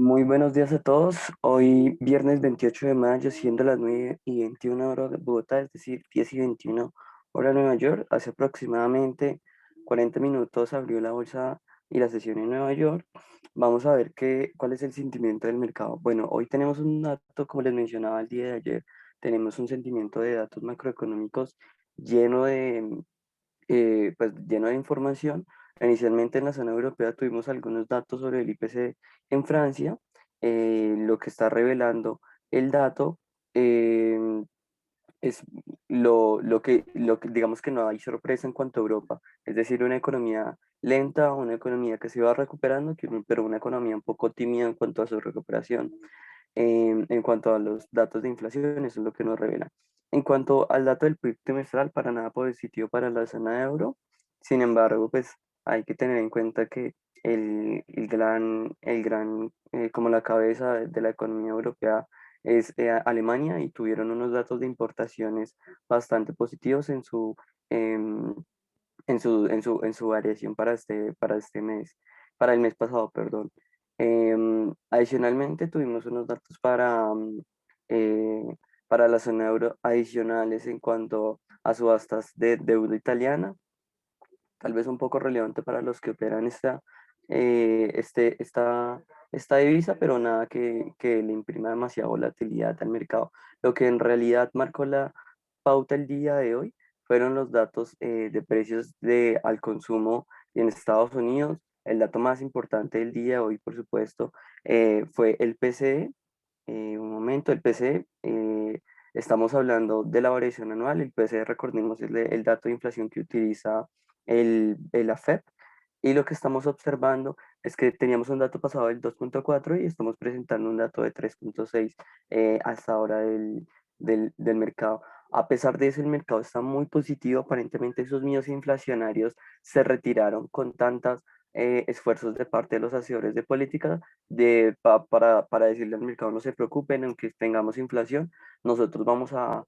Muy buenos días a todos. Hoy viernes 28 de mayo, siendo las 9:21 horas de Bogotá, es decir, 10:21 hora Nueva York. Hace aproximadamente 40 minutos abrió la bolsa y la sesión en Nueva York. Vamos a ver cuál es el sentimiento del mercado. Bueno, hoy tenemos un dato, como les mencionaba el día de ayer, tenemos un sentimiento de datos macroeconómicos lleno lleno de información. Inicialmente en la zona europea tuvimos algunos datos sobre el IPC en Francia. Lo que está revelando el dato eh, es lo que digamos que no hay sorpresa en cuanto a Europa, es decir, una economía lenta, una economía que se va recuperando, pero una economía un poco tímida en cuanto a su recuperación. En cuanto a los datos de inflación, eso es lo que nos revela. En cuanto al dato del PIB trimestral, para nada positivo para la zona de euro. Sin embargo, pues hay que tener en cuenta que como la cabeza de la economía europea es Alemania, y tuvieron unos datos de importaciones bastante positivos em, en su variación para el mes pasado, perdón. Adicionalmente, tuvimos unos datos eh, para la zona euro adicionales en cuanto a subastas de deuda italiana, tal vez un poco relevante para los que operan esta divisa, pero nada que le imprima demasiada volatilidad al mercado. Lo que en realidad marcó la pauta el día de hoy fueron los datos de precios al consumo en Estados Unidos. El dato más importante del día de hoy, por supuesto, fue el PCE. Un momento, el PCE, estamos hablando de la variación anual. El PCE, recordemos, es el dato de inflación que utiliza la FED. Y lo que estamos observando es que teníamos un dato pasado del 2,4 y estamos presentando un dato de 3,6 hasta ahora del mercado. A pesar de eso, el mercado está muy positivo. Aparentemente, esos miedos inflacionarios se retiraron con tantos esfuerzos de parte de los hacedores de política para decirle al mercado: no se preocupen, aunque tengamos inflación, nosotros vamos a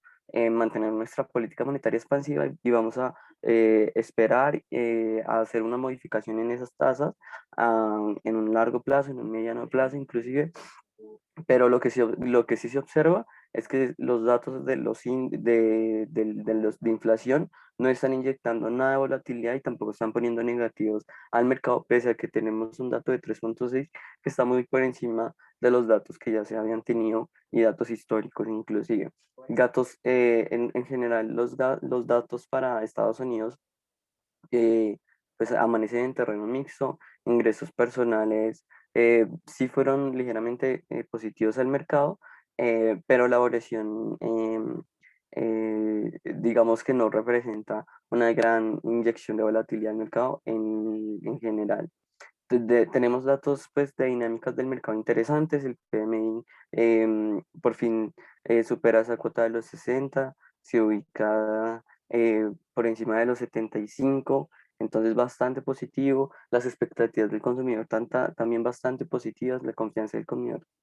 mantener nuestra política monetaria expansiva y vamos a esperar a hacer una modificación en esas tasas en un largo plazo, en un mediano plazo inclusive. Pero lo que sí se observa es que los datos de inflación no están inyectando nada de volatilidad y tampoco están poniendo negativos al mercado, pese a que tenemos un dato de 3,6 que está muy por encima de los datos que ya se habían tenido y datos históricos inclusive. En general, los datos para Estados Unidos eh, pues amanecen en terreno mixto. Ingresos personales sí fueron ligeramente positivos al mercado, pero la variación, digamos que no representa una gran inyección de volatilidad al mercado en general. Tenemos datos pues de dinámicas del mercado interesantes. El PMI por fin supera esa cuota de los 60, se ubica por encima de los 75, entonces bastante positivo. Las expectativas del consumidor también bastante positivas, la confianza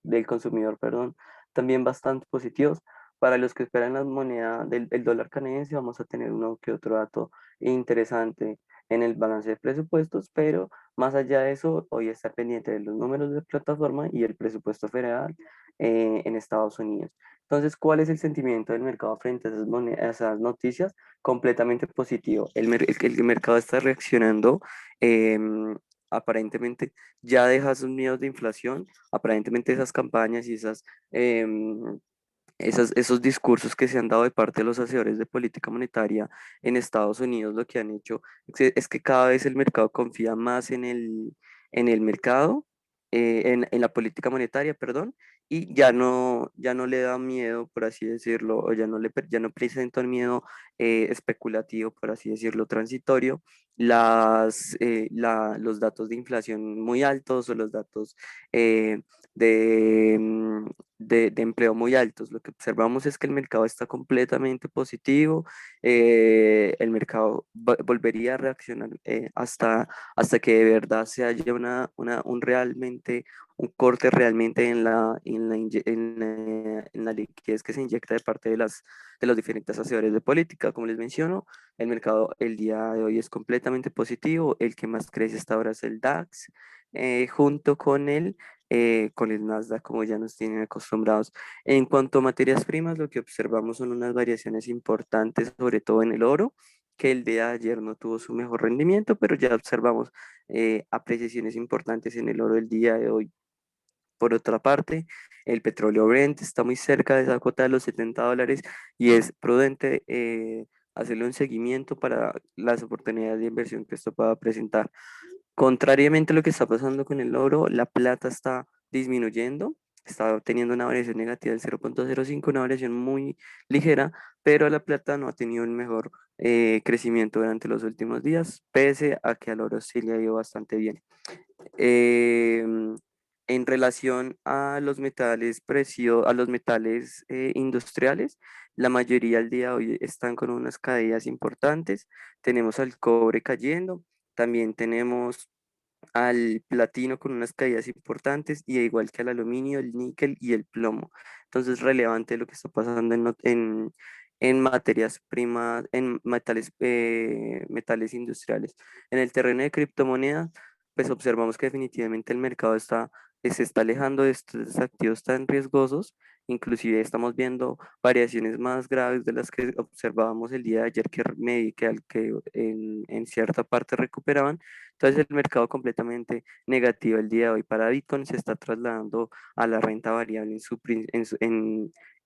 del consumidor, perdón, también bastante positivos. Para los que esperan la moneda el dólar canadiense, vamos a tener uno que otro dato interesante en el balance de presupuestos, pero más allá de eso, hoy estar pendiente de los números de plataforma y el presupuesto federal en Estados Unidos. Entonces, ¿cuál es el sentimiento del mercado frente a a esas noticias? Completamente positivo. El mercado está reaccionando. em, Aparentemente ya deja sus miedos de inflación. Aparentemente esas campañas y em, esos discursos que se han dado de parte de los hacedores de política monetaria en Estados Unidos, lo que han hecho es que cada vez el mercado confía más en el mercado, en la política monetaria, perdón, y ya no le da miedo, por así decirlo, o ya no presenta un miedo especulativo, por así decirlo, transitorio, los datos de inflación muy altos o los datos eh, de, mm, de empleo muy altos. Lo que observamos es que el mercado está completamente positivo. El mercado volvería a reaccionar hasta que de verdad se haya un corte realmente en la liquidez que se inyecta de parte de los diferentes hacedores de política. Como les menciono, el mercado el día de hoy es completamente positivo. El que más crece hasta ahora es el DAX, junto con el con el Nasdaq como ya nos tienen acostumbrados. En cuanto a materias primas, lo que observamos son unas variaciones importantes, sobre todo en el oro, que el día de ayer no tuvo su mejor rendimiento, pero ya observamos apreciaciones importantes en el oro el día de hoy. Por otra parte, el petróleo Brent está muy cerca de esa cota de los $70 y es prudente hacerle un seguimiento para las oportunidades de inversión que esto pueda presentar. Contrariamente a lo que está pasando con el oro, la plata está disminuyendo, está teniendo una variación negativa del 0,05, una variación muy ligera, pero la plata no ha tenido el mejor crecimiento durante los últimos días, pese a que al oro sí le ha ido bastante bien. Em, en relación a los metales a los metales industriales, la mayoría al día de hoy están con unas caídas importantes. Tenemos al cobre cayendo, también tenemos al platino con unas caídas importantes y igual que al aluminio, el níquel y el plomo. Entonces, relevante lo que está pasando en materias primas, en metales industriales. En el terreno de criptomonedas, pues observamos que definitivamente el mercado se está alejando de estos activos tan riesgosos. Inclusive estamos viendo variaciones más graves de las que observábamos el día de ayer que en cierta parte recuperaban. Entonces el mercado completamente negativo el día de hoy para Bitcoin se está trasladando a la renta variable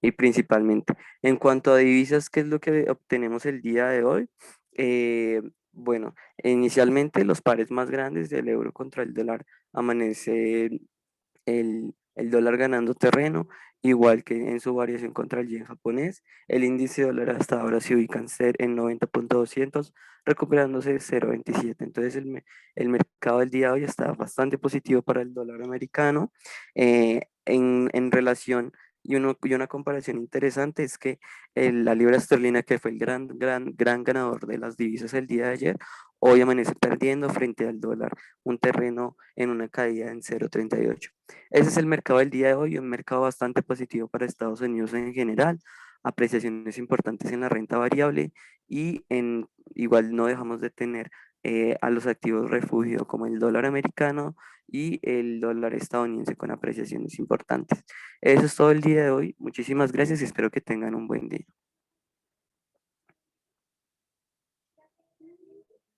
y principalmente. En cuanto a divisas, ¿qué es lo que obtenemos el día de hoy? Bueno, inicialmente los pares más grandes del euro contra el dólar amanece el dólar ganando terreno, igual que en su variación contra el yen japonés. El índice dólar hasta ahora se ubica en 90,200, recuperándose 0,27. Entonces el mercado del día de hoy está bastante positivo para el dólar americano. En relación y una comparación interesante es que la libra esterlina, que fue el gran ganador de las divisas el día de ayer, hoy amanece perdiendo frente al dólar, un terreno en una caída en 0,38. Ese es el mercado del día de hoy, un mercado bastante positivo para Estados Unidos en general, apreciaciones importantes en la renta variable igual no dejamos de tener a los activos refugio como el dólar americano y el dólar estadounidense con apreciaciones importantes. Eso es todo el día de hoy. Muchísimas gracias y espero que tengan un buen día.